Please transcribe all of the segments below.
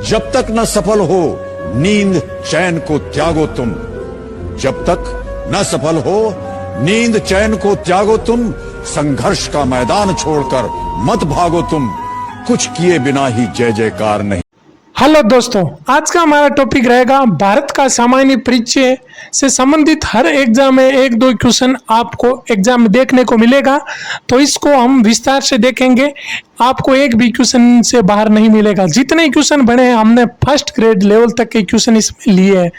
जब तक न सफल हो नींद चैन को त्यागो तुम, जब तक न सफल हो नींद चैन को त्यागो तुम, संघर्ष का मैदान छोड़कर मत भागो तुम, कुछ किए बिना ही जय जयकार नहीं। हेलो दोस्तों, आज का हमारा टॉपिक रहेगा भारत का सामान्य परिचय से संबंधित हर एग्जाम में एक दो क्वेश्चन आपको एग्जाम में देखने को मिलेगा। तो इसको हम विस्तार से देखेंगे, आपको एक भी क्वेश्चन से बाहर नहीं मिलेगा। जितने क्वेश्चन बने हैं हमने फर्स्ट ग्रेड लेवल तक के क्वेश्चन इसमें लिए हैं,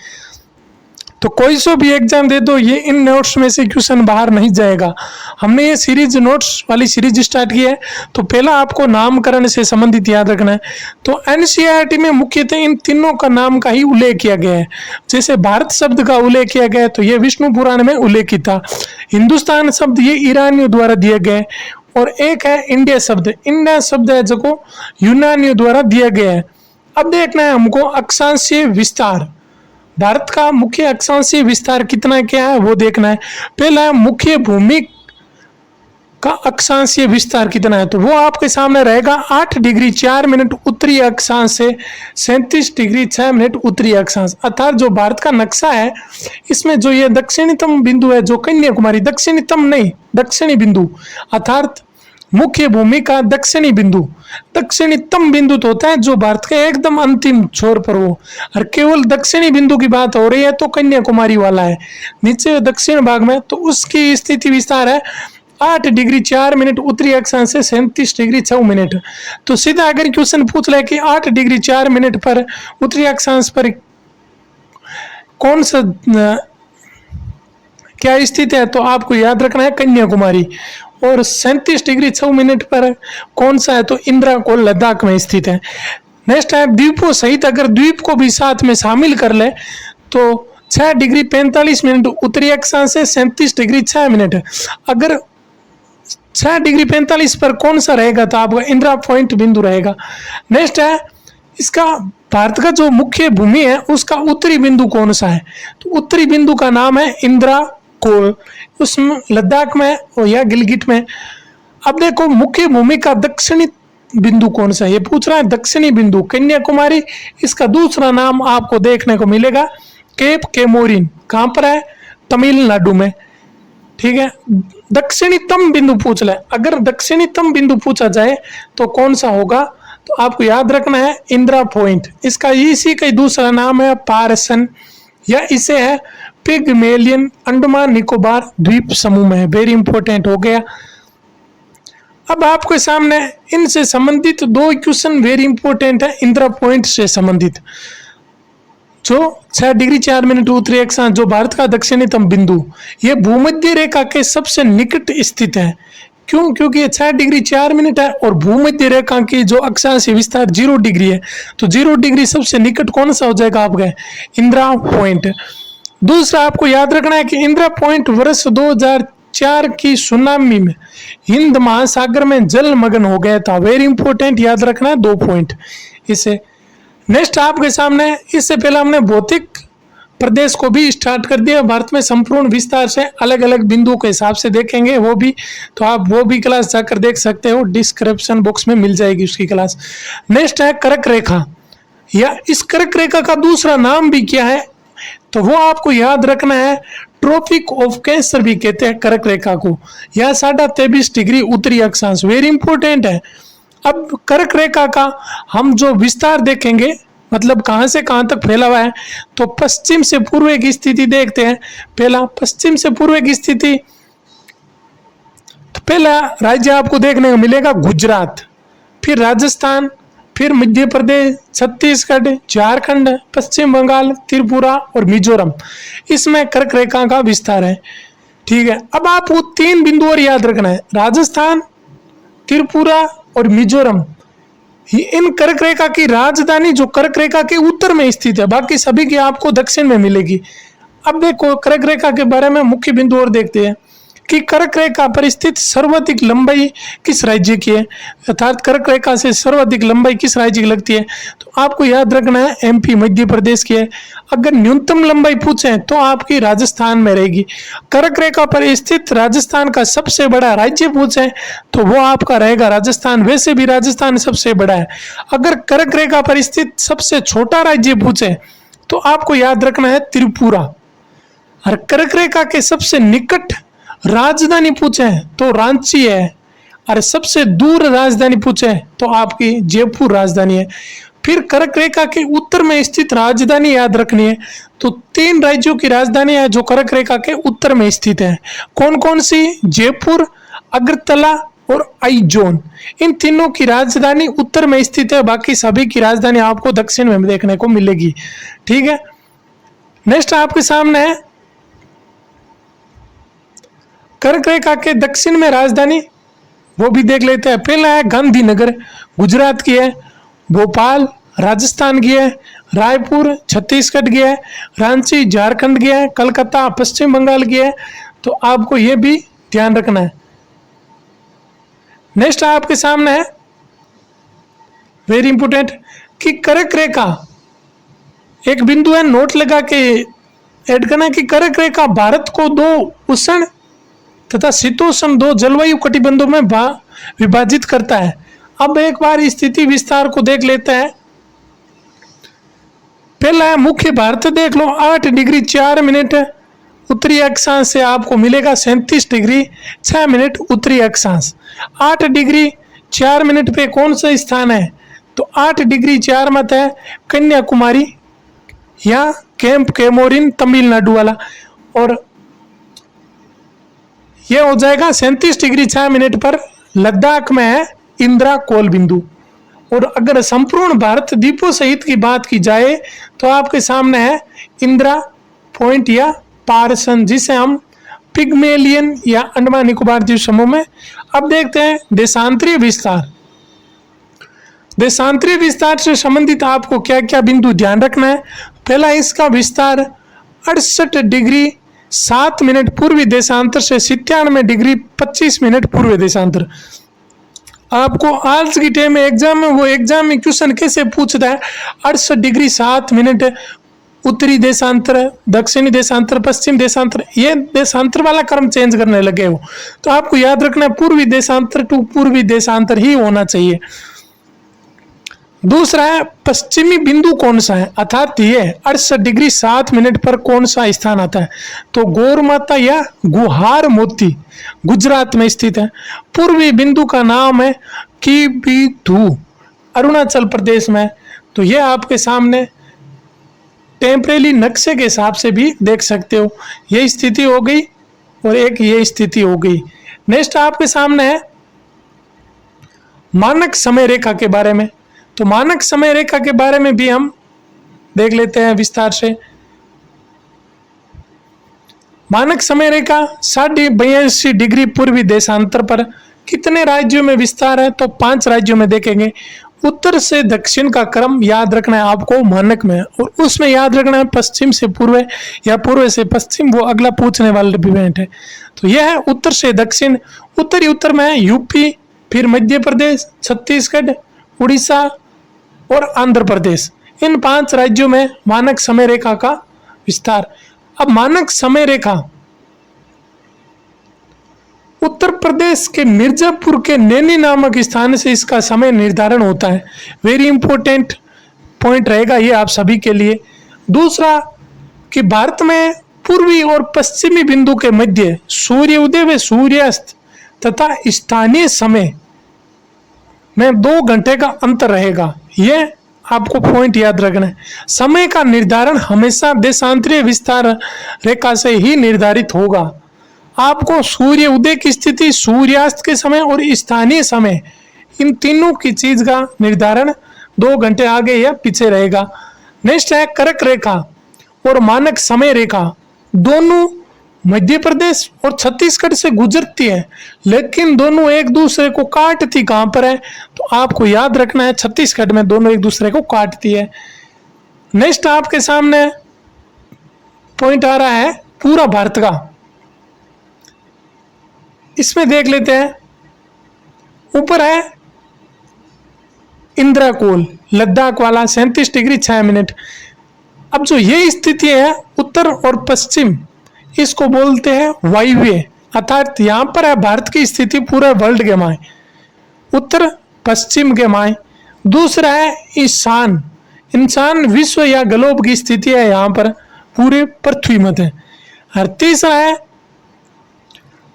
तो कोई सो भी एग्जाम दे दो, ये इन नोट्स में से क्वेश्चन बाहर नहीं जाएगा। हमने ये सीरीज नोट्स वाली सीरीज स्टार्ट की है। तो पहला आपको नामकरण से संबंधित याद रखना है। तो एनसीईआरटी में मुख्यतः इन तीनों का नाम का ही उल्लेख किया गया है। जैसे भारत शब्द का उल्लेख किया गया है तो ये विष्णु पुराण में उल्लेखित था। हिंदुस्तान शब्द ये ईरानियों द्वारा दिए गए, और एक है इंडिया शब्द। इंडिया शब्द है जो यूनानियों द्वारा दिया गया है। अब देखना है हमको अक्षांशीय विस्तार, भारत का मुख्य अक्षांशीय विस्तार कितना क्या है वो देखना है। पहला है मुख्य भूमि का अक्षांशीय विस्तार कितना है, तो वो आपके सामने रहेगा 8 डिग्री 4 मिनट उत्तरी अक्षांश से 37 डिग्री 6 मिनट उत्तरी अक्षांश। अर्थात जो भारत का नक्शा है इसमें जो ये दक्षिणतम बिंदु है, जो कन्याकुमारी, दक्षिणतम नहीं दक्षिणी बिंदु, अर्थात मुख्य भूमि का दक्षिणी बिंदु, दक्षिणतम बिंदु तो होता है जो भारत के एकदम अंतिम छोर पर हो, और केवल दक्षिणी बिंदु की बात हो रही है तो कन्याकुमारी वाला है नीचे दक्षिण भाग में। तो उसकी स्थिति विस्तार है 8 डिग्री 4 मिनट उत्तरी अक्षांश से 37 डिग्री 6 मिनट। तो सीधा अगर क्वेश्चन पूछ ले कि 8 डिग्री 4 मिनट पर उत्तरी अक्षांश पर कौन सा क्या स्थित है, तो आपको याद रखना है कन्याकुमारी। और 37 डिग्री 6 मिनट पर कौन सा है, तो इंदिरा कोल लद्दाख में स्थित है। नेक्स्ट है द्वीपों सहित अगर द्वीप को भी साथ में शामिल कर ले तो 6 डिग्री 45 मिनट उत्तरी अक्षांश से 37 डिग्री 6 मिनट। अगर 6 डिग्री 45 पर कौन सा रहेगा, तो आपका इंदिरा पॉइंट बिंदु रहेगा। नेक्स्ट है इसका भारत का जो मुख्य भूमि है उसका उत्तरी बिंदु कौन सा है, तो उत्तरी बिंदु का नाम है इंदिरा कोल, उसमें लद्दाख में और या गिलगिट में। अब देखो मुख्य भूमि का दक्षिणी बिंदु कौन सा है, ये पूछ रहा है दक्षिणी बिंदु कन्याकुमारी। इसका दूसरा नाम आपको देखने को मिलेगा केप केमोरिन। कहाँ पर है, तमिलनाडु में। ठीक है, दक्षिणतम बिंदु पूछ ले, अगर दक्षिणतम बिंदु पूछा जाए तो कौन सा होगा, तो आपको याद रखना है इंदिरा पॉइंट। इसका इसी का दूसरा नाम है पारसन, या इसे है पिगमेलियन अंडमान निकोबार द्वीप समूह में। वेरी इंपॉर्टेंट हो गया। अब आपके सामने इनसे संबंधित 2 क्वेश्चन वेरी इंपॉर्टेंट है इंदिरा पॉइंट से संबंधित। जो 6 डिग्री 4 मिनट उत्तरी अक्षांश, जो भारत का दक्षिणतम बिंदु, ये भूमध्य रेखा के सबसे निकट स्थित है। क्यों, क्योंकि ये 6 डिग्री 4 मिनट है और भूमध्य रेखा की जो अक्षांशीय विस्तार 0 डिग्री है, तो 0 डिग्री सबसे निकट कौन सा हो जाएगा आपका, इंदिरा पॉइंट। दूसरा आपको याद रखना है कि इंदिरा पॉइंट वर्ष 2004 की सुनामी में हिंद महासागर में जलमग्न हो गया था। वेरी इंपॉर्टेंट, याद रखना है 2 पॉइंट इसे। नेक्स्ट आपके सामने, इससे पहले हमने भौतिक प्रदेश को भी स्टार्ट कर दिया। भारत में संपूर्ण विस्तार से अलग अलग बिंदुओं के हिसाब से देखेंगे वो भी, तो आप वो भी क्लास जाकर देख सकते हो, डिस्क्रिप्शन बॉक्स में मिल जाएगी उसकी क्लास। नेक्स्ट है कर्क रेखा, या इस कर्क रेखा का दूसरा नाम भी क्या है, तो वो आपको याद रखना है ट्रॉपिक ऑफ कैंसर भी कहते हैं कर्क रेखा को, या 23.5 डिग्री उत्तरी अक्षांश। वेरी इंपॉर्टेंट है। अब कर्क रेखा का हम जो विस्तार देखेंगे, मतलब कहां से कहां तक फैला हुआ है, तो पश्चिम से पूर्व की स्थिति देखते हैं। पहला पश्चिम से पूर्व की स्थिति, तो पहला राज्य आपको देखने को मिलेगा गुजरात, फिर राजस्थान, फिर मध्य प्रदेश, छत्तीसगढ़, झारखंड, पश्चिम बंगाल, त्रिपुरा और मिजोरम। इसमें कर्क रेखा का विस्तार है। ठीक है, अब आपको 3 बिंदु और याद रखना है, राजस्थान, त्रिपुरा और मिजोरम। इन कर्क रेखा की राजधानी जो कर्क रेखा के उत्तर में स्थित है, बाकी सभी की आपको दक्षिण में मिलेगी। अब देखो कर्क रेखा के बारे में मुख्य बिंदु और देखते हैं कि कर्क रेखा पर स्थित सर्वाधिक लंबाई किस राज्य की है, अर्थात कर्क रेखा से सर्वाधिक लंबाई किस राज्य की लगती है, तो आपको याद रखना है एमपी मध्य प्रदेश की है। अगर न्यूनतम लंबाई पूछे तो आपकी राजस्थान में रहेगी। कर्क रेखा पर स्थित राजस्थान का सबसे बड़ा राज्य पूछे तो वो आपका रहेगा राजस्थान, वैसे भी राजस्थान सबसे बड़ा है। अगर कर्क रेखा पर स्थित सबसे छोटा राज्य पूछे तो आपको याद रखना है त्रिपुरा। और कर्क रेखा के सबसे निकट राजधानी पूछे तो रांची है, और सबसे दूर राजधानी पूछे तो आपकी जयपुर राजधानी है। फिर कर्क रेखा के उत्तर में स्थित राजधानी याद रखनी है, तो 3 राज्यों की राजधानी है जो कर्क रेखा के उत्तर में स्थित है। कौन कौन सी? जयपुर, अगरतला और आइजोल। इन तीनों की राजधानी उत्तर में स्थित है, बाकी सभी की राजधानी आपको दक्षिण में देखने को मिलेगी। ठीक है, नेक्स्ट आपके सामने है कर्क रेखा के दक्षिण में राजधानी, वो भी देख लेते हैं। पहला है गांधीनगर, गुजरात की है। भोपाल राजस्थान की है। रायपुर छत्तीसगढ़ की है। रांची झारखंड की है। कलकत्ता पश्चिम बंगाल की है। तो आपको ये भी ध्यान रखना है। नेक्स्ट आपके सामने है वेरी इंपोर्टेंट कि कर्क रेखा, एक बिंदु है नोट लगा के ऐड करना है कि कर्क रेखा भारत को 2 उष्ण तथा शीतोष्ण 2 जलवायु कटिबंधों में विभाजित करता है। अब एक बार स्थिति विस्तार को देख लेते हैं। पहला है मुख्य भारत, देख लो 8 डिग्री 4 मिनट उत्तरी अक्षांश से आपको मिलेगा 37 डिग्री 6 मिनट उत्तरी अक्षांश। 8 डिग्री 4 मिनट पे कौन सा स्थान है? तो 8 डिग्री 4 मिनट है कन्याकुमारी या कैंप कैमोरिन तमिलनाडु वाला, और यह हो जाएगा 37 डिग्री 6 मिनट पर लद्दाख में है इंदिरा कोल बिंदु। और अगर संपूर्ण भारत द्वीपों सहित की बात की जाए तो आपके सामने है इंदिरा पॉइंट या पारसन, जिसे हम पिग्मेलियन या अंडमान निकोबार द्वीप समूह में। अब देखते हैं देशांतरीय विस्तार। देशांतरीय विस्तार से संबंधित आपको क्या क्या बिंदु ध्यान रखना है। पहला, इसका विस्तार 68 डिग्री 7 मिनट पूर्वी देशांतर से 97 डिग्री 25 मिनट पूर्व देशांतर। आपको आज की टाइम में एग्जाम में क्वेश्चन कैसे पूछता है, 68 डिग्री 7 मिनट उत्तरी देशांतर, दक्षिणी देशांतर, पश्चिम देशांतर, ये देशांतर वाला क्रम चेंज करने लगे हो। तो आपको याद रखना है पूर्वी देशांतर टू पूर्वी देशांतर ही होना चाहिए। दूसरा है पश्चिमी बिंदु कौन सा है, अर्थात ये 68 डिग्री 7 मिनट पर कौन सा स्थान आता है, तो गौर माता या गुहार मोती गुजरात में स्थित है। पूर्वी बिंदु का नाम है कीबिधु, अरुणाचल प्रदेश में। तो ये आपके सामने टेम्परेली नक्शे के हिसाब से भी देख सकते हो। ये स्थिति हो गई और एक ये स्थिति हो गई। नेक्स्ट आपके सामने है मानक समय रेखा के बारे में। तो मानक समय रेखा के बारे में भी हम देख लेते हैं विस्तार से। मानक समय रेखा 82 डिग्री पूर्वी देशांतर पर कितने राज्यों में विस्तार है, तो 5 राज्यों में देखेंगे। उत्तर से दक्षिण का क्रम याद रखना है आपको मानक में, और उसमें याद रखना है पश्चिम से पूर्व या पूर्व से पश्चिम, वो अगला पूछने वाला इवेंट है। तो यह है उत्तर से दक्षिण। उत्तरी उत्तर में है यूपी, फिर मध्य प्रदेश, छत्तीसगढ़, उड़ीसा और आंध्र प्रदेश। इन 5 राज्यों में मानक समय रेखा का विस्तार। अब मानक समय रेखा उत्तर प्रदेश के मिर्जापुर के नैनी नामक स्थान से इसका समय निर्धारण होता है। वेरी इंपॉर्टेंट पॉइंट रहेगा ये आप सभी के लिए। दूसरा कि भारत में पूर्वी और पश्चिमी बिंदु के मध्य सूर्य उदय व सूर्यास्त तथा स्थानीय समय में 2 घंटे का अंतर रहेगा। यह आपको पॉइंट याद रखना है। समय का निर्धारण हमेशा देशांतरीय विस्तार रेखा से ही निर्धारित होगा। आपको सूर्य उदय की स्थिति, सूर्यास्त के समय और स्थानीय समय, इन तीनों की चीज का निर्धारण 2 घंटे आगे या पीछे रहेगा। नेक्स्ट है कर्क रेखा और मानक समय रेखा, दोनों मध्य प्रदेश और छत्तीसगढ़ से गुजरती है, लेकिन दोनों एक दूसरे को काटती कहां पर है, तो आपको याद रखना है छत्तीसगढ़ में दोनों एक दूसरे को काटती है। नेक्स्ट आपके सामने पॉइंट आ रहा है पूरा भारत का। इसमें देख लेते हैं, ऊपर है इंद्राकोल लद्दाख वाला 37 डिग्री 6 मिनट। अब जो ये स्थिति है उत्तर और पश्चिम, इसको बोलते हैं वायव्य, अर्थात यहाँ पर है भारत की स्थिति पूरे वर्ल्ड के माए, उत्तर पश्चिम के माए। दूसरा है ईशान, इंसान विश्व या ग्लोब की स्थिति है यहाँ पर पूरे पृथ्वी मध्य। और तीसरा है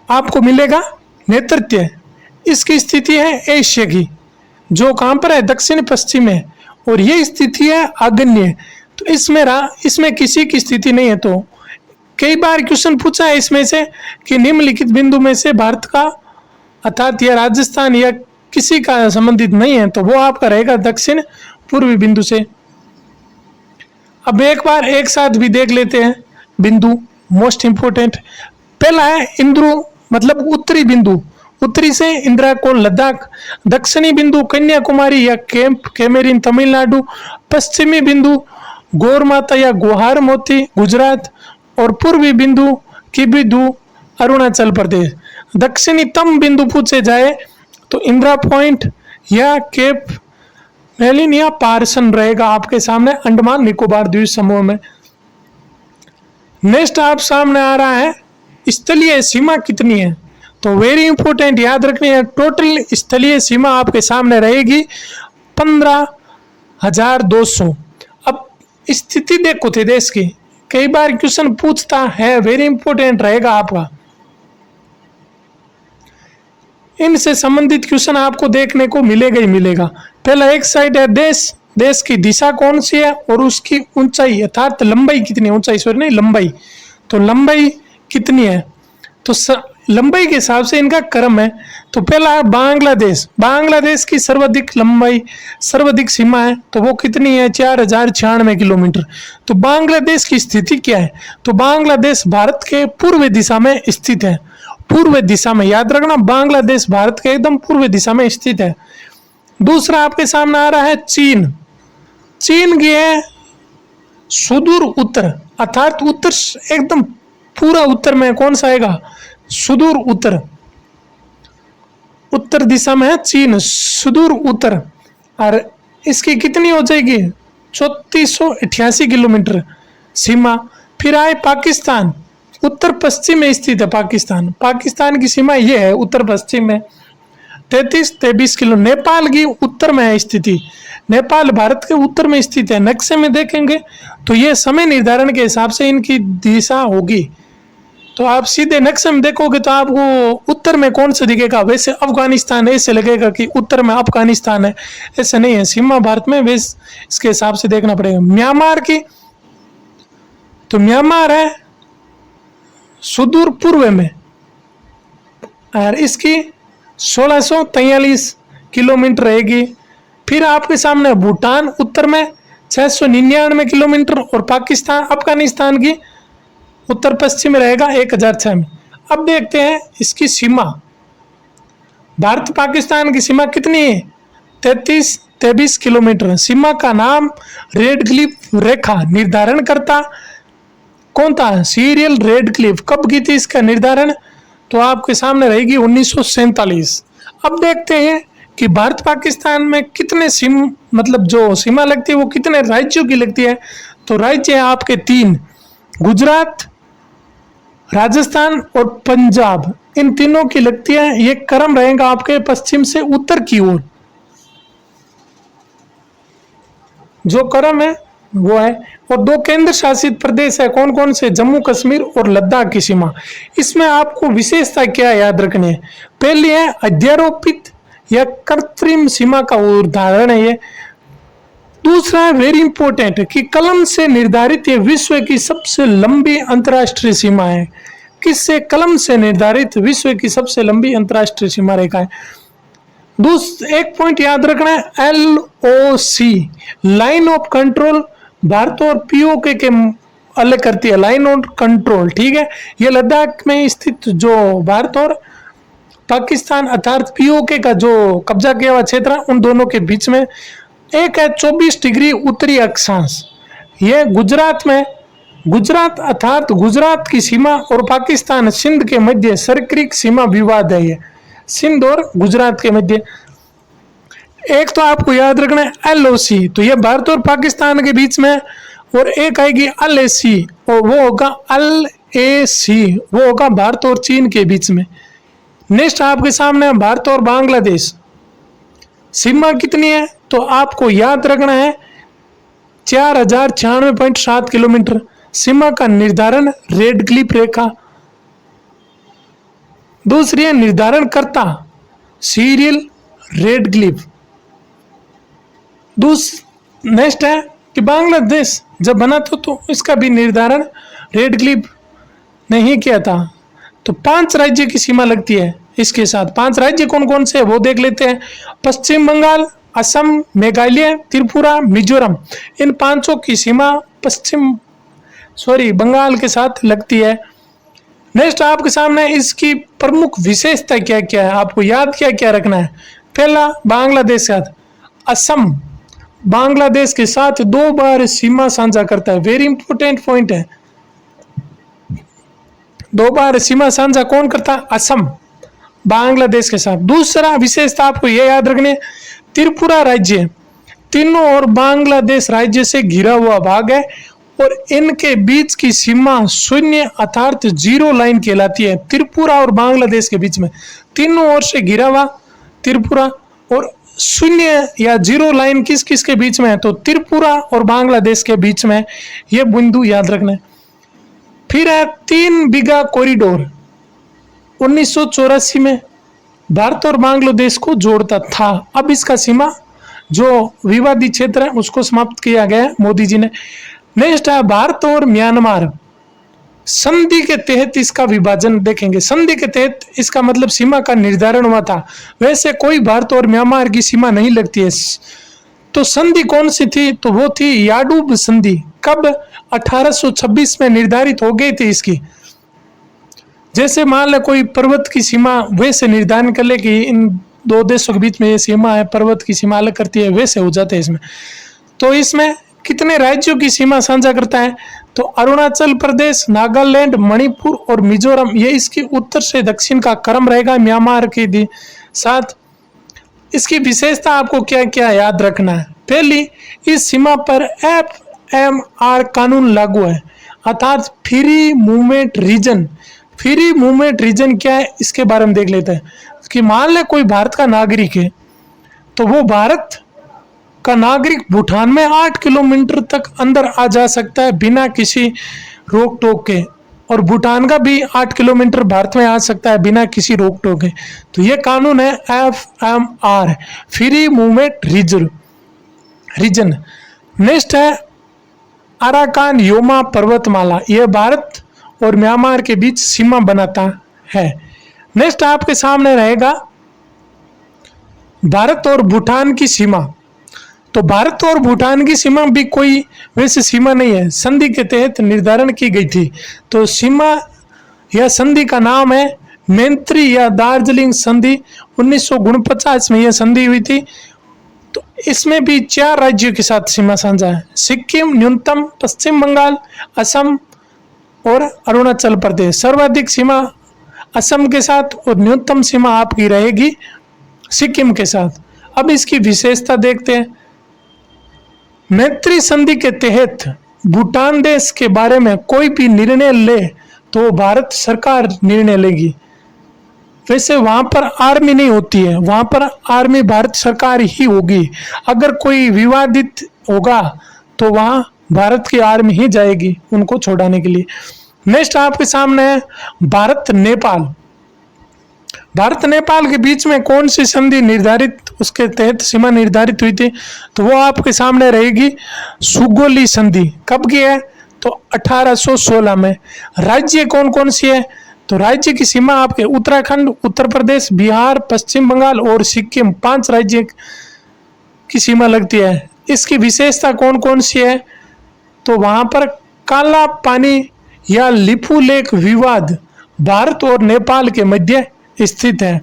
आपको मिलेगा नेतृत्व, इसकी स्थिति है एशिया की, जो कहाँ पर है दक्षिण पश्चिम है, और ये स्थिति है आग्नेय। तो इसमें किसी की स्थिति नहीं है। तो कई बार क्वेश्चन पूछा है इसमें से कि निम्नलिखित बिंदु में से भारत का अर्थात या राजस्थान या किसी का संबंधित नहीं है, तो वो आपका रहेगा दक्षिण पूर्वी बिंदु से। अब एक बार एक साथ भी देख लेते हैं बिंदु मोस्ट इंपोर्टेंट। पहला है इंद्रू मतलब उत्तरी बिंदु, उत्तरी से इंद्राकोल लद्दाख, दक्षिणी बिंदु कन्याकुमारी या कैंप कैमेरिन तमिलनाडु, पश्चिमी बिंदु गौरमाता या गोहार मोती गुजरात, और पूर्वी बिंदु किबिदु अरुणाचल प्रदेश। दक्षिणतम बिंदु पूछे जाए तो इंदिरा पॉइंट या केप मेलिन या पार्सन रहेगा आपके सामने अंडमान निकोबार द्वीप समूह में। नेक्स्ट आप सामने आ रहा है स्थलीय सीमा कितनी है, तो वेरी इंपॉर्टेंट याद रखनी है, टोटल स्थलीय सीमा आपके सामने रहेगी 15,200। अब स्थिति देखो थे देश की, कई बार क्वेश्चन पूछता है, वेरी इंपॉर्टेंट रहेगा आपका, इनसे संबंधित क्वेश्चन आपको देखने को मिलेगा ही मिलेगा। पहला एक साइड है देश, देश की दिशा कौन सी है और उसकी ऊंचाई अर्थात लंबाई कितनी है, ऊंचाई सॉरी नहीं लंबाई, तो लंबाई कितनी है, तो लंबाई के हिसाब से इनका क्रम है। तो पहला है बांग्लादेश, बांग्लादेश की सर्वाधिक सीमा है, तो वो कितनी है 4096 किलोमीटर। तो बांग्लादेश की स्थिति क्या है, तो बांग्लादेश भारत के पूर्व दिशा में स्थित है, पूर्व दिशा में याद रखना, बांग्लादेश भारत के एकदम पूर्व दिशा में स्थित है। दूसरा आपके सामने आ रहा है चीन, चीन की है सुदूर उत्तर अर्थात उत्तर एकदम पूरा उत्तर में कौन सा आएगा, सुदूर उत्तर, उत्तर दिशा में है चीन सुदूर उत्तर, और इसकी कितनी हो जाएगी 3488 किलोमीटर सीमा। फिर आए पाकिस्तान, उत्तर पश्चिम में स्थित है पाकिस्तान, पाकिस्तान की सीमा ये है उत्तर पश्चिम में 33-23 किलो। नेपाल की उत्तर में है स्थिति, नेपाल भारत के उत्तर में स्थित है। नक्शे में देखेंगे तो ये समय निर्धारण के हिसाब से इनकी दिशा होगी, तो आप सीधे नक्शे में देखोगे तो आपको उत्तर में कौन सा दिखेगा, वैसे अफगानिस्तान ऐसे लगेगा कि उत्तर में अफगानिस्तान है, ऐसे नहीं है, सीमा भारत में वैसे इसके हिसाब से देखना पड़ेगा। म्यांमार की, तो म्यांमार है सुदूर पूर्व में और इसकी 1643 किलोमीटर रहेगी। फिर आपके सामने भूटान उत्तर में 699 किलोमीटर, और पाकिस्तान अफगानिस्तान की उत्तर पश्चिम में रहेगा 1006 में। अब देखते हैं इसकी सीमा, भारत पाकिस्तान की सीमा कितनी है 33-23 किलोमीटर। सीमा का नाम रेड क्लिफ रेखा निर्धारण करता कौन था, सीरियल रेड क्लिफ। कब की थी इसका निर्धारण, तो आपके सामने रहेगी 1947। अब देखते हैं कि भारत पाकिस्तान में कितने मतलब जो सीमा लगती है वो कितने राज्यों की लगती है, तो राज्य है आपके 3, गुजरात, राजस्थान और पंजाब, इन तीनों की लगती है। ये क्रम रहेगा आपके पश्चिम से उत्तर की ओर, जो क्रम है वो है। और 2 केंद्र शासित प्रदेश है, कौन कौन से, जम्मू कश्मीर और लद्दाख की सीमा। इसमें आपको विशेषता क्या याद रखनी है, पहली है अध्यारोपित या कृत्रिम सीमा का उदाहरण है ये। दूसरा है वेरी इंपॉर्टेंट कि कलम से निर्धारित ये विश्व की सबसे लंबी अंतर्राष्ट्रीय सीमा है। किससे, कलम से निर्धारित विश्व की सबसे लंबी अंतर्राष्ट्रीय सीमा रेखा है। एक पॉइंट याद रखना है, LOC line of control Bharat और POK के अलग करती है, लाइन ऑफ कंट्रोल, ठीक है। ये लद्दाख में स्थित जो भारत और पाकिस्तान अर्थात POK का जो कब्जा किया हुआ क्षेत्र है उन दोनों के बीच में। एक है 24 डिग्री उत्तरी अक्षांश, ये गुजरात में गुजरात अर्थात गुजरात की सीमा और पाकिस्तान सिंध के मध्य सरक्रिक सीमा विवाद है। ये सिंध और गुजरात के मध्य। एक तो आपको याद रखना है LOC, तो ये भारत और पाकिस्तान के बीच में, और एक आएगी LAC और वो होगा LAC, वो होगा भारत और चीन के बीच में। नेक्स्ट आपके सामने भारत और बांग्लादेश, सीमा कितनी है तो आपको याद रखना है 4096.7 किलोमीटर। सीमा का निर्धारण रेड क्लिफ रेखा। दूसरी है निर्धारण करता सीरियल रेड क्लिफ। नेक्स्ट है कि बांग्लादेश जब बना था तो इसका भी निर्धारण रेड क्लिफ नहीं किया था। तो 5 राज्य की सीमा लगती है इसके साथ। 5 राज्य कौन कौन से वो देख लेते हैं। पश्चिम बंगाल, असम, मेघालय, त्रिपुरा, मिजोरम, इन 5 की सीमा बंगाल के साथ लगती है। नेक्स्ट आपके सामने इसकी प्रमुख विशेषता क्या क्या है, आपको याद क्या क्या रखना है। पहला, बांग्लादेश के साथ असम बांग्लादेश के साथ 2 बार सीमा साझा करता है। वेरी इंपॉर्टेंट पॉइंट है, 2 बार सीमा साझा कौन करता है, असम बांग्लादेश के साथ। दूसरा विशेषता आपको यह याद रखनी है, त्रिपुरा राज्य तीनों और बांग्लादेश राज्य से घिरा हुआ भाग है और इनके बीच की सीमा शून्य अर्थात 0 लाइन कहलाती है। त्रिपुरा और बांग्लादेश के बीच में तीनों ओर से घिरा हुआ त्रिपुरा, और 0 या 0 लाइन किस किस के बीच में है तो त्रिपुरा और बांग्लादेश के बीच में। यह बिंदु याद रखना है। फिर है 3 बीघा कॉरिडोर, 1984 में भारत और बांग्लादेश को जोड़ता था। अब इसका सीमा जो विवादित क्षेत्र है उसको समाप्त किया गया है मोदी जी ने। नेक्स्ट है भारत और म्यांमार, संधि के तहत इसका विभाजन देखेंगे। संधि के तहत इसका मतलब सीमा का निर्धारण हुआ था। वैसे कोई भारत और म्यांमार की सीमा नहीं लगती है। तो संधि कौन सी थी तो वो थी याडूब संधि। कब, 1826 में निर्धारित हो गई थी इसकी। जैसे मान ले कोई पर्वत की सीमा वैसे निर्धारण कर ले कि इन 2 देशों के बीच में ये सीमा है, पर्वत की सीमा अलग करती है, वैसे हो जाते हैं इसमें। तो इसमें कितने राज्यों की सीमा साझा करता है तो अरुणाचल प्रदेश, नागालैंड, मणिपुर और मिजोरम, ये इसकी उत्तर से दक्षिण का क्रम रहेगा म्यांमार के साथ। इसकी विशेषता आपको क्या क्या याद रखना है। पहली, इस सीमा पर FMR कानून लागू है अर्थात free movement region. Free movement region क्या है इसके बारे में देख लेते हैं कि मान ले कोई भारत का नागरिक है तो वो भारत का नागरिक भूटान में 8 किलोमीटर तक अंदर आ जा सकता है बिना किसी रोक टोक के, और भूटान का भी 8 किलोमीटर भारत में आ सकता है बिना किसी रोक टोक के। तो ये कानून है FMR, free movement region. Next है अराकान योमा पर्वतमाला, यह भारत और म्यांमार के बीच सीमा बनाता है। नेक्स्ट आपके सामने रहेगा भारत और भूटान की सीमा। तो भारत और भूटान की सीमा भी कोई वैसे सीमा नहीं है, संधि के तहत निर्धारण की गई थी। तो सीमा या संधि का नाम है मैत्री या दार्जिलिंग संधि। 1949 में यह संधि हुई थी। तो इसमें भी 4 राज्यों के साथ सीमा साझा है, सिक्किम न्यूनतम, पश्चिम बंगाल, असम और अरुणाचल प्रदेश। सर्वाधिक सीमा असम के साथ और न्यूनतम सीमा आपकी रहेगी सिक्किम के साथ। अब इसकी विशेषता देखते हैं। मैत्री संधि के तहत भूटान देश के बारे में कोई भी निर्णय ले तो भारत सरकार निर्णय लेगी। वैसे वहां पर आर्मी नहीं होती है, वहां पर आर्मी भारत सरकार ही होगी। अगर कोई विवादित होगा तो वहां भारत की आर्मी ही जाएगी उनको छुड़ाने के लिए। नेक्स्ट आपके सामने है भारत नेपाल। भारत नेपाल के बीच में कौन सी संधि निर्धारित, उसके तहत सीमा निर्धारित हुई थी तो वो आपके सामने रहेगी सुगोली संधि। कब की है तो 1816 में। राज्य कौन कौन सी है तो राज्य की सीमा आपके उत्तराखंड, उत्तर प्रदेश, बिहार, पश्चिम बंगाल और सिक्किम, 5 राज्य की सीमा लगती है। इसकी विशेषता कौन कौन सी है तो वहां पर काला पानी या लिपू लेक विवाद भारत और नेपाल के मध्य स्थित है।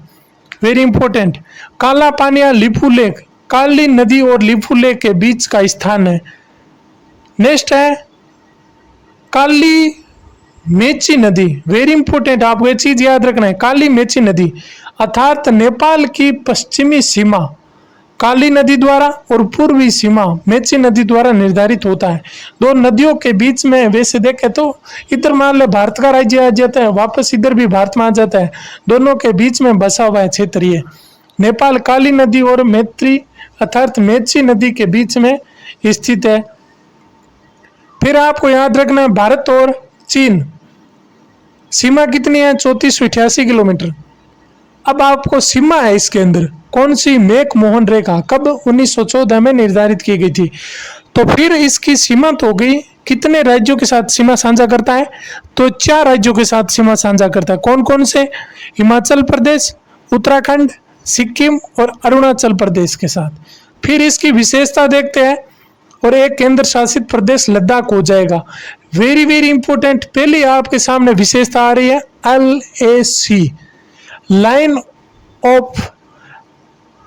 वेरी इंपॉर्टेंट, काला पानी या लिपू लेक काली नदी और लिपू लेक के बीच का स्थान है। नेक्स्ट है काली मेची नदी, वेरी इंपॉर्टेंट, आपको ये चीज याद रखना है। काली मेची नदी अर्थात नेपाल की पश्चिमी सीमा काली नदी द्वारा और पूर्वी सीमा मेची नदी द्वारा निर्धारित होता है। दो नदियों के बीच में वैसे देखें तो इधर मान लो भारत का राज्य आ जाता है, वापस इधर भी भारत में आ जाता है, दोनों के बीच में बसा हुआ है क्षेत्र ये। नेपाल काली नदी और मैत्री अर्थात मेची नदी के बीच में स्थित है। फिर आपको याद रखना है भारत और चीन सीमा कितनी है, 3488 किलोमीटर। अब आपको सीमा है इसके अंदर कौन सी, मैक मोहन रेखा कब 1914 में निर्धारित की गई थी। तो फिर इसकी सीमा तो हो गई, कितने राज्यों के साथ सीमा साझा करता है, तो 4 राज्यों के साथ सीमा साझा करता है। कौन कौन से, हिमाचल प्रदेश, उत्तराखंड, सिक्किम और अरुणाचल प्रदेश के साथ। फिर इसकी विशेषता देखते हैं और एक केंद्र शासित प्रदेश लद्दाख हो जाएगा। वेरी वेरी इंपॉर्टेंट, पहले आपके सामने विशेषता आ रही है LAC, line of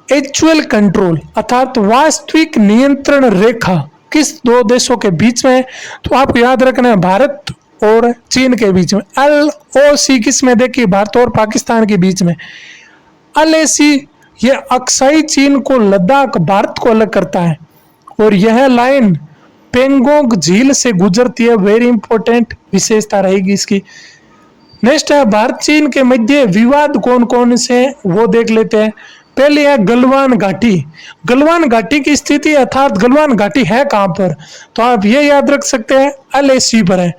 actual control अर्थात वास्तविक नियंत्रण रेखा किस दो देशों के बीच में है, तो आपको याद रखना है भारत और चीन के बीच में। LOC किस में, देखिए भारत और पाकिस्तान के बीच में। LAC ये अक्साई चीन को, लद्दाख भारत को अलग करता है और यह लाइन पेंगोंग झील से गुजरती है। वेरी इंपॉर्टेंट विशेषता रहेगी इसकी। नेक्स्ट है भारत चीन के मध्य विवाद कौन कौन से वो देख लेते हैं। पहले है गलवान घाटी। गलवान घाटी की स्थिति अर्थात गलवान घाटी है कहां पर, तो आप ये याद रख सकते हैं LAC पर है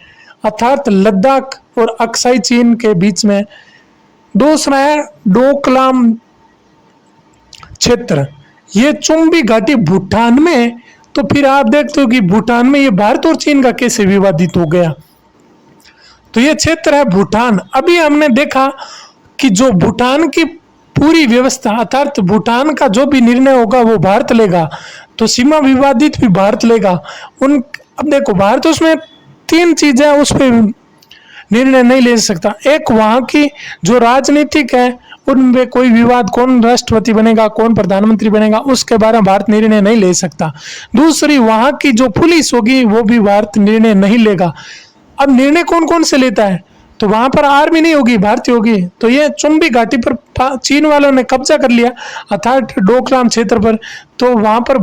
अर्थात लद्दाख और अक्साई चीन के बीच में। दूसरा है डोकलाम क्षेत्र, ये चुंबी घाटी भूटान में है। तो फिर आप देखते हो कि भूटान में ये भारत और चीन का कैसे विवादित हो गया, तो ये क्षेत्र है भूटान। अभी हमने देखा कि जो भूटान की पूरी व्यवस्था अर्थात भूटान का जो भी निर्णय होगा वो भारत लेगा, तो सीमा विवादित भी भारत लेगा। अब देखो भारत उसमें 3 चीजें उस पर निर्णय नहीं ले सकता। एक वहाँ की जो राजनीतिक है उनमें कोई विवाद, कौन राष्ट्रपति बनेगा, कौन प्रधानमंत्री बनेगा, उसके बारे में भारत निर्णय नहीं ले सकता। दूसरी वहाँ की जो पुलिस होगी वो भी भारत निर्णय नहीं लेगा। अब निर्णय कौन कौन से लेता है, तो वहां पर आर्मी नहीं होगी, भारतीय होगी। तो ये चुंबी घाटी पर चीन वालों ने कब्जा कर लिया अर्थात डोकलाम क्षेत्र पर। तो वहां पर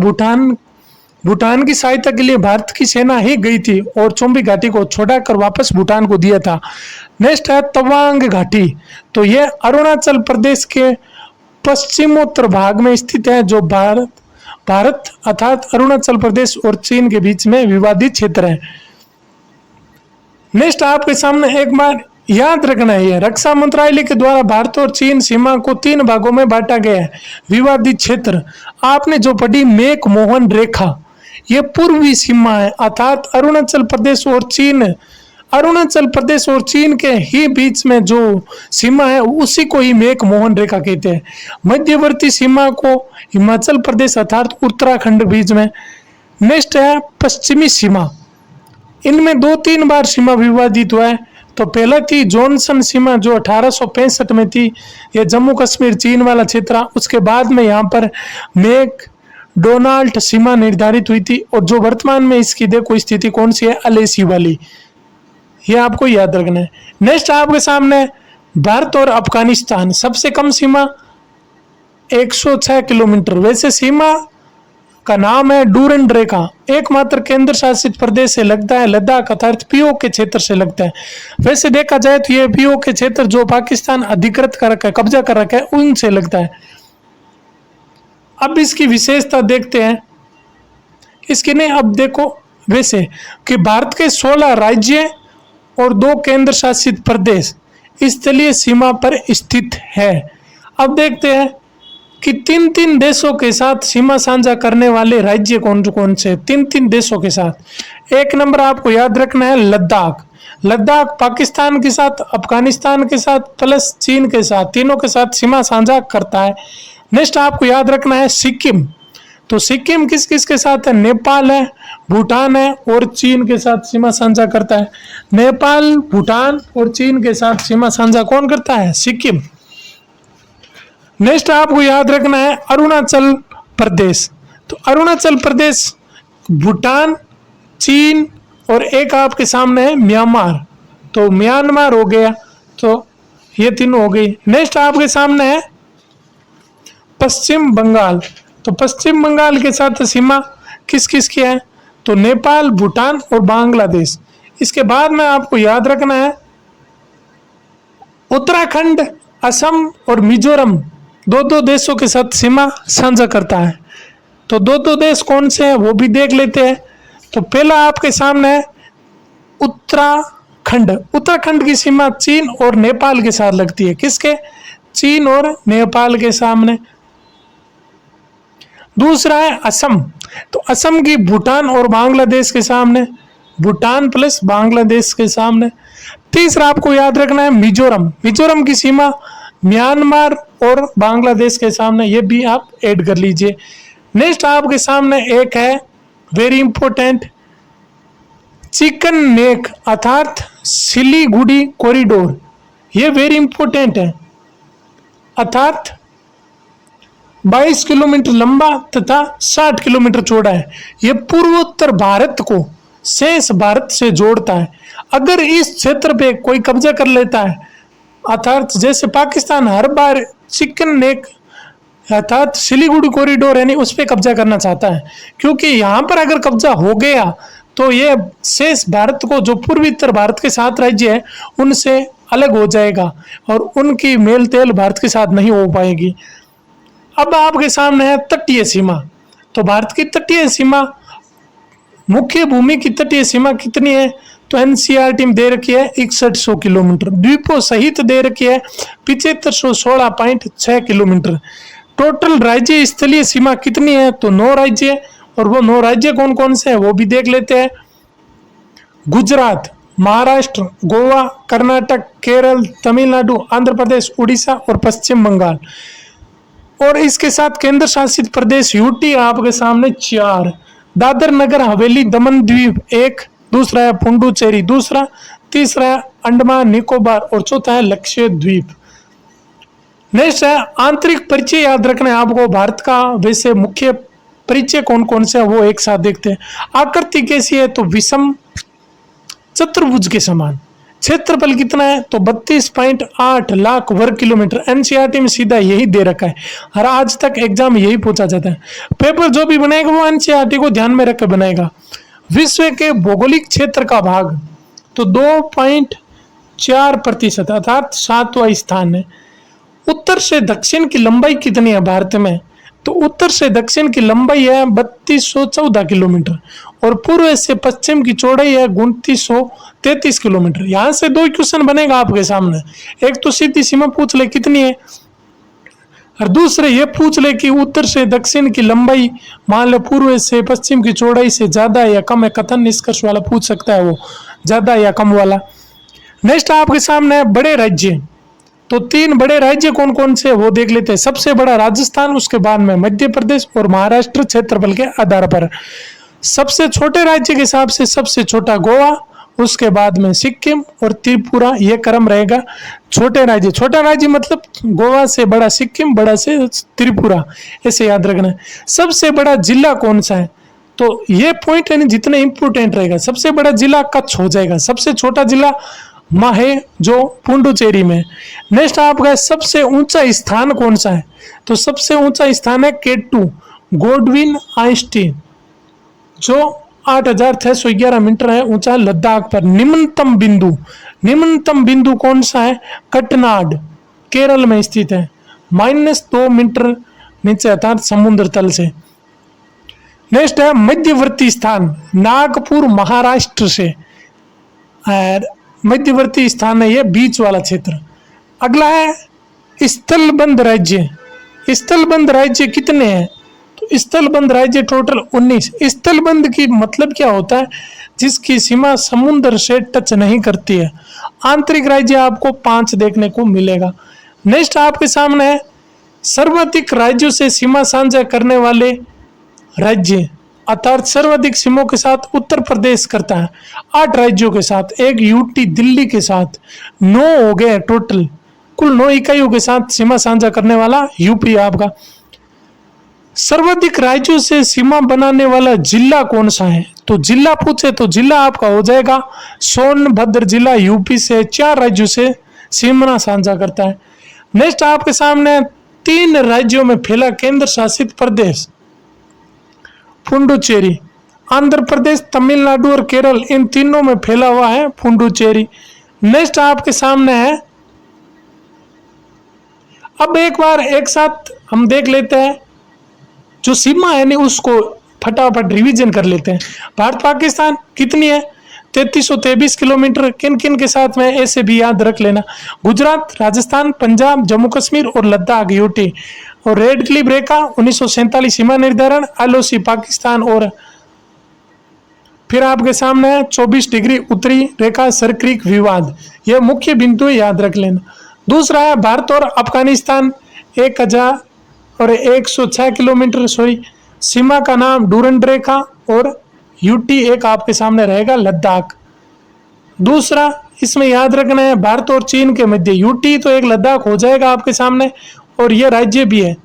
भूटान की सहायता के लिए भारत की सेना ही गई थी और चुंबी घाटी को छोड़ा कर वापस भूटान को दिया था। नेक्स्ट है तवांग घाटी, तो ये अरुणाचल प्रदेश के पश्चिमोत्तर भाग में स्थित है, जो भारत अर्थात अरुणाचल प्रदेश और चीन के बीच में विवादित क्षेत्र है। नेक्स्ट आपके सामने एक बार याद रखना है, रक्षा मंत्रालय के द्वारा भारत और चीन सीमा को 3 भागों में बांटा गया है। विवादित क्षेत्र आपने जो पढ़ी मैक मोहन रेखा, ये पूर्वी सीमा है अर्थात अरुणाचल प्रदेश और चीन के ही बीच में जो सीमा है उसी को ही मैक मोहन रेखा कहते हैं। मध्यवर्ती सीमा को हिमाचल प्रदेश अर्थात उत्तराखंड बीच में। नेक्स्ट है पश्चिमी सीमा, इनमें 2-3 बार सीमा विवादित हुआ है। तो पहला थी जॉनसन सीमा जो 1865 में थी, ये जम्मू कश्मीर चीन वाला क्षेत्र। उसके बाद में यहाँ पर मैकडोनाल्ड सीमा निर्धारित हुई थी और जो वर्तमान में इसकी देखो स्थिति कौन सी है, LAC वाली, ये आपको याद रखना है। नेक्स्ट आपके सामने भारत और अफगानिस्तान, सबसे कम सीमा 106 किलोमीटर। वैसे सीमा का नाम है डूरंड रेखा, एकमात्र केंद्र शासित प्रदेश से लगता है लद्दाख अर्थात POK के क्षेत्र से लगता है। वैसे देखा जाए तो ये POK के क्षेत्र जो पाकिस्तान अधिकृत कर रखा है, कब्जा कर रखा है, उनसे लगता है। अब इसकी विशेषता देखते हैं इसकी नहीं। अब देखो वैसे कि भारत के 16 राज्य और 2 केंद्र शासित प्रदेश स्थलीय सीमा पर स्थित है। अब देखते हैं कि 3 देशों के साथ सीमा साझा करने वाले राज्य कौन कौन से, 3 देशों के साथ। एक नंबर आपको याद रखना है लद्दाख। लद्दाख पाकिस्तान के साथ, अफगानिस्तान के साथ प्लस चीन के साथ, तीनों के साथ सीमा साझा करता है। नेक्स्ट आपको याद रखना है सिक्किम। तो सिक्किम किस किस के साथ है, नेपाल है, भूटान है और चीन के साथ सीमा साझा करता है। नेपाल, भूटान और चीन के साथ सीमा साझा कौन करता है, सिक्किम। नेक्स्ट आपको याद रखना है अरुणाचल प्रदेश। तो अरुणाचल प्रदेश भूटान, चीन और एक आपके सामने है म्यांमार, तो म्यांमार हो गया, तो ये तीनों हो गई। नेक्स्ट आपके सामने है पश्चिम बंगाल, तो पश्चिम बंगाल के साथ सीमा किस किस की है, तो नेपाल, भूटान और बांग्लादेश। इसके बाद में आपको याद रखना है उत्तराखंड, असम और मिजोरम दो दो देशों के साथ सीमा साझा करता है। तो दो दो देश कौन से हैं वो भी देख लेते हैं। तो पहला आपके सामने है उत्तराखंड। उत्तराखंड की सीमा चीन और नेपाल के साथ लगती है, किसके, चीन और नेपाल के सामने। दूसरा है असम, तो असम की भूटान और बांग्लादेश के सामने, भूटान प्लस बांग्लादेश के सामने। तीसरा आपको याद रखना है मिजोरम, मिजोरम की सीमा म्यांमार और बांग्लादेश के सामने, ये भी आप ऐड कर लीजिए। नेक्स्ट आपके सामने एक है वेरी इंपॉर्टेंट चिकन नेक अर्थात सिलीगुड़ी कॉरिडोर, ये वेरी इंपॉर्टेंट है, अर्थात 22 किलोमीटर लंबा तथा 60 किलोमीटर चौड़ा है। यह पूर्वोत्तर भारत को शेष भारत से जोड़ता है। अगर इस क्षेत्र पे कोई कब्जा कर लेता है, अर्थात जैसे पाकिस्तान हर बार चिकन नेक अर्थात सिलीगुड़ी कॉरिडोर यानी उस पर कब्जा करना चाहता है, क्योंकि यहाँ पर अगर कब्जा हो गया तो ये शेष भारत को, जो पूर्वोत्तर भारत के 7 राज्य है, उनसे अलग हो जाएगा और उनकी मेल तेल भारत के साथ नहीं हो पाएगी। अब आपके सामने है तटीय सीमा, तो भारत की तटीय सीमा, मुख्य भूमि की तटीय सीमा कितनी है, तो एनसीईआरटी में दे रखी है 6100 किलोमीटर, द्वीपों सहित दे रखी है 7516.6 किलोमीटर। टोटल राज्य स्थलीय सीमा कितनी है, तो 9 राज्य, और वो 9 राज्य कौन कौन से हैं वो भी देख लेते हैं। गुजरात, महाराष्ट्र, गोवा, कर्नाटक, केरल, तमिलनाडु, आंध्र प्रदेश, उड़ीसा और पश्चिम बंगाल। और इसके साथ केंद्र शासित प्रदेश यूटी आपके सामने 4, दादर नगर हवेली दमन द्वीप 1, दूसरा है पुडुचेरी दूसरा, तीसरा है अंडमान निकोबार और चौथा है लक्षद्वीप। नेक्स्ट है आंतरिक परिचय याद रखना है आपको भारत का। वैसे मुख्य परिचय कौन कौन से है वो एक साथ देखते हैं। आकृति कैसी है, तो विषम चतुर्भुज के समान। क्षेत्रफल कितना है, तो 32.8 लाख वर्ग किलोमीटर। एनसीईआरटी में सीधा यही दे रखा है, हर आज तक एग्जाम में यही पूछा जाता है। पेपर जो भी बनाएगा वो एनसीईआरटी को ध्यान में रखकर बनाएगा। विश्व के भौगोलिक क्षेत्र का भाग, तो 2.4% अर्थात 7वां स्थान है। उत्तर से दक्षिण की लंबाई कितनी है भारत में, तो उत्तर से दक्षिण की लंबाई है 3214 किलोमीटर और पूर्व से पश्चिम की चौड़ाई है 2933 किलोमीटर। यहाँ से 2 क्वेश्चन बनेगा आपके सामने, एक तो सीधी सीमा पूछ ले कितनी है, और दूसरे ये पूछ ले कि उत्तर से दक्षिण की लंबाई मान ले पूर्व से पश्चिम की चौड़ाई से ज्यादा या कम है, कथन निष्कर्ष वाला पूछ सकता है वो, ज्यादा या कम वाला। नेक्स्ट आपके सामने है बड़े राज्य, तो 3 बड़े राज्य कौन कौन से वो देख लेते हैं। सबसे बड़ा राजस्थान, उसके बाद में मध्य प्रदेश और महाराष्ट्र क्षेत्रफल के आधार पर। सबसे छोटे राज्य के हिसाब से सबसे छोटा गोवा, उसके बाद में सिक्किम और त्रिपुरा, ये क्रम रहेगा छोटे राज्य। छोटा राज्य मतलब गोवा से बड़ा सिक्किम, बड़ा से त्रिपुरा, ऐसे याद रखना है। सबसे बड़ा जिला कौन सा है, तो ये पॉइंट है जितने इंपोर्टेंट रहेगा। सबसे बड़ा जिला कच्छ हो जाएगा, सबसे छोटा जिला माहे जो पुडुचेरी में। नेक्स्ट आपका सबसे ऊंचा स्थान कौन सा है, तो सबसे ऊंचा स्थान है केटू गोडविन आइंस्टीन जो 8611 मीटर है ऊंचा लद्दाख पर। निम्नतम बिंदु कौन सा है, कटनाड केरल में स्थित है, -2 मीटर नीचे अर्थात समुद्र तल से। नेक्स्ट है मध्यवर्ती स्थान, नागपुर महाराष्ट्र से मध्यवर्ती स्थान है, ये बीच वाला क्षेत्र। अगला है स्थलबंध राज्य। स्थलबंध राज्य कितने हैं, तो स्थलबंध राज्य टोटल 19। स्थलबंध की मतलब क्या होता है, जिसकी सीमा समुद्र से टच नहीं करती है। आंतरिक राज्य आपको 5 देखने को मिलेगा। नेक्स्ट आपके सामने है सर्वाधिक राज्यों से सीमा साझा करने वाले राज्य, अर्थात सर्वाधिक सीमों के साथ उत्तर प्रदेश करता है 8 राज्यों के साथ, एक यूटी दिल्ली के साथ, 9 हो गए टोटल, कुल 9 इकाइयों के साथ सीमा साझा करने वाला यूपी आपका। सर्वाधिक राज्यों से सीमा बनाने वाला जिला कौन सा है, तो जिला पूछे तो जिला आपका हो जाएगा सोनभद्र जिला, यूपी से 4 राज्यों से सीमा साझा करता है। नेक्स्ट आपके सामने 3 राज्यों में फैला केंद्र शासित प्रदेश, पुडुचेरी। आंध्र प्रदेश, तमिलनाडु और केरल, इन तीनों में फैला हुआ है पुडुचेरी। नेक्स्ट आपके सामने है, अब एक बार एक साथ हम देख लेते हैं जो सीमा है नहीं उसको फटाफट रिवीजन कर लेते हैं। भारत पाकिस्तान कितनी है? 3323 किलोमीटर। किन किन के साथ में, ऐसे भी याद रख लेना, गुजरात, राजस्थान, पंजाब, जम्मू कश्मीर और लद्दाख यूटी। और रेड क्लिफ रेखा 1947 सीमा निर्धारण, एलओसी पाकिस्तान। और फिर आपके सामने है 24 डिग्री उत्तरी रेखा, सरक्रीक विवाद। यह मुख्य बिंदु याद रख लेना। दूसरा है भारत और अफगानिस्तान 100106 किलोमीटर, सीमा का नाम डूरंड रेखा। और यूटी एक आपके सामने रहेगा लद्दाख। दूसरा इसमें याद रखना है भारत और चीन के मध्य, यूटी तो एक लद्दाख हो जाएगा आपके सामने। और ये राज्य भी है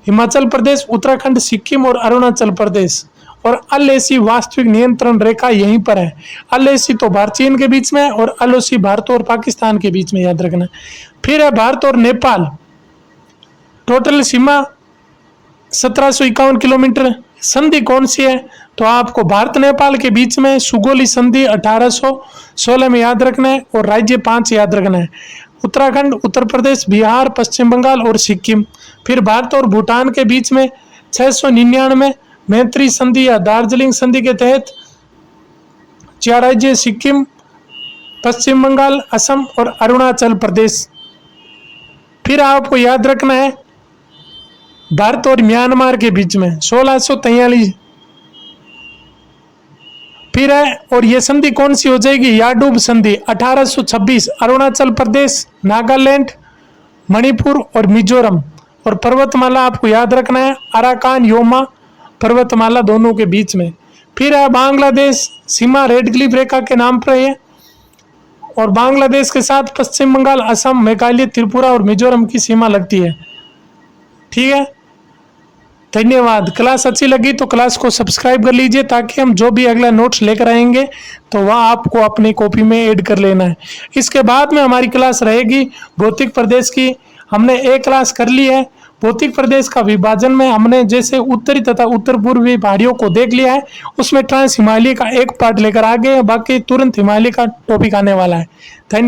हिमाचल प्रदेश, उत्तराखंड, सिक्किम और अरुणाचल प्रदेश। और एलएसी वास्तविक नियंत्रण रेखा यहीं पर है। एलएसी तो भारत चीन के बीच में है और एलओसी भारत और पाकिस्तान के बीच में, याद रखना। फिर है भारत और नेपाल, टोटल सीमा 1751 किलोमीटर। संधि कौन सी है? तो आपको भारत नेपाल के बीच में सुगोली संधि 1816 में याद रखना है। और राज्य 5 याद रखना है, उत्तराखंड, उत्तर प्रदेश, बिहार, पश्चिम बंगाल और सिक्किम। फिर भारत और भूटान के बीच में 699 मैत्री संधि या दार्जिलिंग संधि के तहत 4 राज्य, सिक्किम, पश्चिम बंगाल, असम और अरुणाचल प्रदेश। फिर आपको याद रखना है भारत और म्यांमार के बीच में 1643। फिर है, और ये संधि कौन सी हो जाएगी? याडूब संधि 1826, अरुणाचल प्रदेश, नागालैंड, मणिपुर और मिजोरम। और पर्वतमाला आपको याद रखना है अराकान योमा पर्वतमाला दोनों के बीच में। फिर है बांग्लादेश, सीमा रेड क्लिफ रेखा के नाम पर है। और बांग्लादेश के साथ पश्चिम बंगाल, असम, मेघालय, त्रिपुरा और मिजोरम की सीमा लगती है। ठीक है, धन्यवाद। क्लास अच्छी लगी तो क्लास को सब्सक्राइब कर लीजिए ताकि हम जो भी अगला नोट्स लेकर आएंगे तो वह आपको अपनी कॉपी में ऐड कर लेना है। इसके बाद में हमारी क्लास रहेगी भौतिक प्रदेश की। हमने एक क्लास कर ली है भौतिक प्रदेश का विभाजन में। हमने जैसे उत्तरी तथा उत्तर पूर्वी पहाड़ियों को देख लिया है, उसमें ट्रांस हिमालय का एक पार्ट लेकर आ गए, बाकी तुरंत हिमालय का टॉपिक आने वाला है। धन्यवाद।